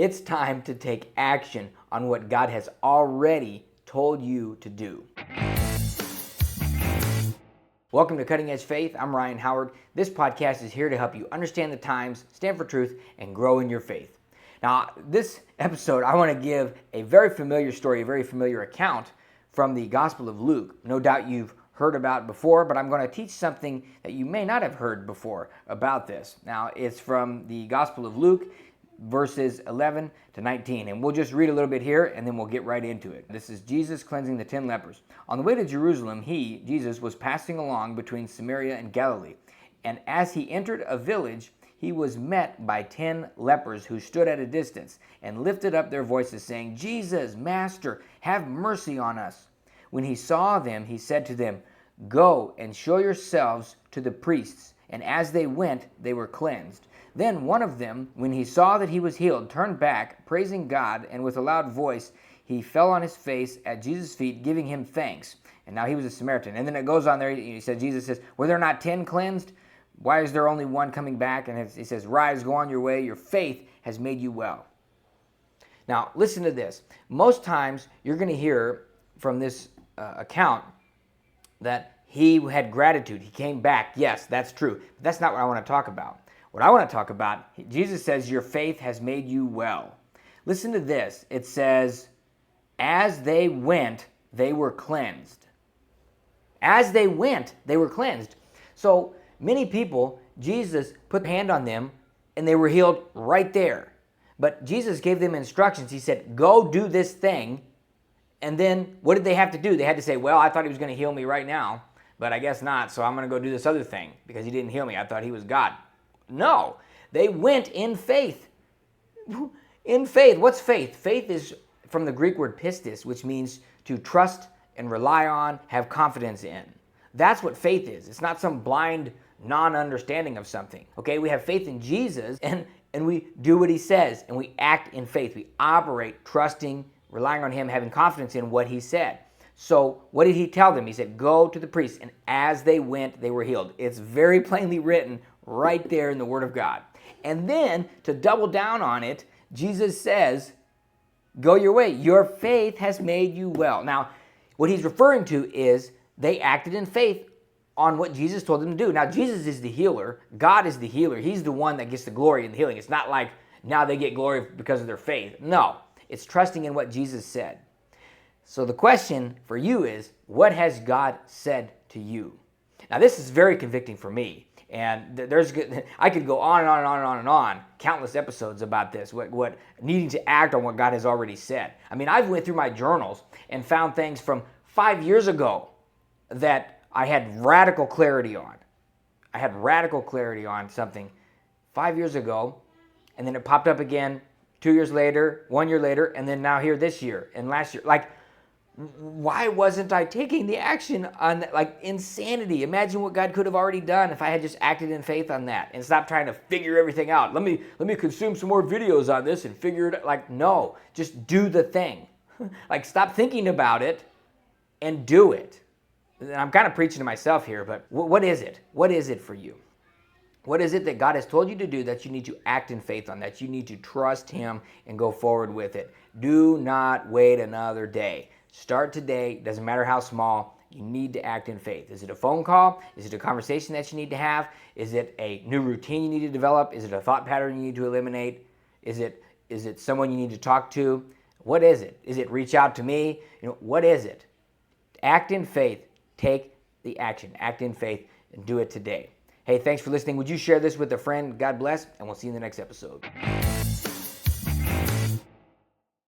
It's time to take action on what God has already told you to do. Welcome to Cutting Edge Faith. I'm Ryan Howard. This podcast is here to help you understand the times, stand for truth, and grow in your faith. Now, this episode, I want to give a very familiar story, a very familiar account from the Gospel of Luke. No doubt you've heard about it before, but I'm going to teach something that you may not have heard before about this. Now, it's from the Gospel of Luke, verses 11 to 19. And we'll just read a little bit here, and then we'll get right into it. This is Jesus cleansing the 10 lepers. On the way to Jerusalem, Jesus, was passing along between Samaria and Galilee. And as he entered a village, he was met by 10 lepers who stood at a distance and lifted up their voices, saying, "Jesus, Master, have mercy on us." When he saw them, he said to them, "Go and show yourselves to the priests." And as they went, they were cleansed. Then one of them, when he saw that he was healed, turned back, praising God, and with a loud voice, he fell on his face at Jesus' feet, giving him thanks. And now he was a Samaritan. And then it goes on there, Jesus says, "Were there not 10 cleansed? Why is there only one coming back?" And he says, "Rise, go on your way, your faith has made you well." Now, listen to this. Most times, you're going to hear from this account that he had gratitude. He came back. Yes, that's true. But that's not what I want to talk about. What I want to talk about, Jesus says, your faith has made you well. Listen to this. It says, as they went, they were cleansed. As they went, they were cleansed. So many people, Jesus put a hand on them, and they were healed right there. But Jesus gave them instructions. He said, go do this thing. And then what did they have to do? They had to say, well, I thought he was going to heal me right now, but I guess not, so I'm going to go do this other thing because he didn't heal me. I thought he was God. No, they went in faith. In faith. What's faith? Faith is from the Greek word pistis, which means to trust and rely on, have confidence in. That's what faith is. It's not some blind non-understanding of something. Okay, we have faith in Jesus, and we do what he says, and we act in faith. We operate trusting, relying on him, having confidence in what he said. So what did he tell them? He said, go to the priests, and as they went, they were healed. It's very plainly written right there in the Word of God. And then, to double down on it, Jesus says, go your way. Your faith has made you well. Now, what he's referring to is they acted in faith on what Jesus told them to do. Now, Jesus is the healer. God is the healer. He's the one that gets the glory in the healing. It's not like now they get glory because of their faith. No, it's trusting in what Jesus said. So the question for you is, what has God said to you? Now, this is very convicting for me. And I could go on and on and on and on and on, countless episodes about this, what needing to act on what God has already said. I mean, I've went through my journals and found things from 5 years ago that I had radical clarity on. I had radical clarity on something 5 years ago, and then it popped up again 2 years later, 1 year later, and then now here this year and last year. Like, why wasn't I taking the action on that? Like, insanity. Imagine what God could have already done if I had just acted in faith on that and stopped trying to figure everything out. Let me consume some more videos on this and figure it out. Like, no, just do the thing. Like, stop thinking about it and do it. And I'm kind of preaching to myself here, but what is it? What is it for you? What is it that God has told you to do that you need to act in faith on, that you need to trust him and go forward with it? Do not wait another day. Start today. Doesn't matter how small. You need to act in faith. Is it a phone call? Is it a conversation that you need to have? Is it a new routine you need to develop? Is it a thought pattern you need to eliminate? Is it someone you need to talk to? What is it? Is it reach out to me? What is it? Act in faith. Take the action. Act in faith and do it today. Hey, thanks for listening. Would you share this with a friend? God bless, and we'll see you in the next episode.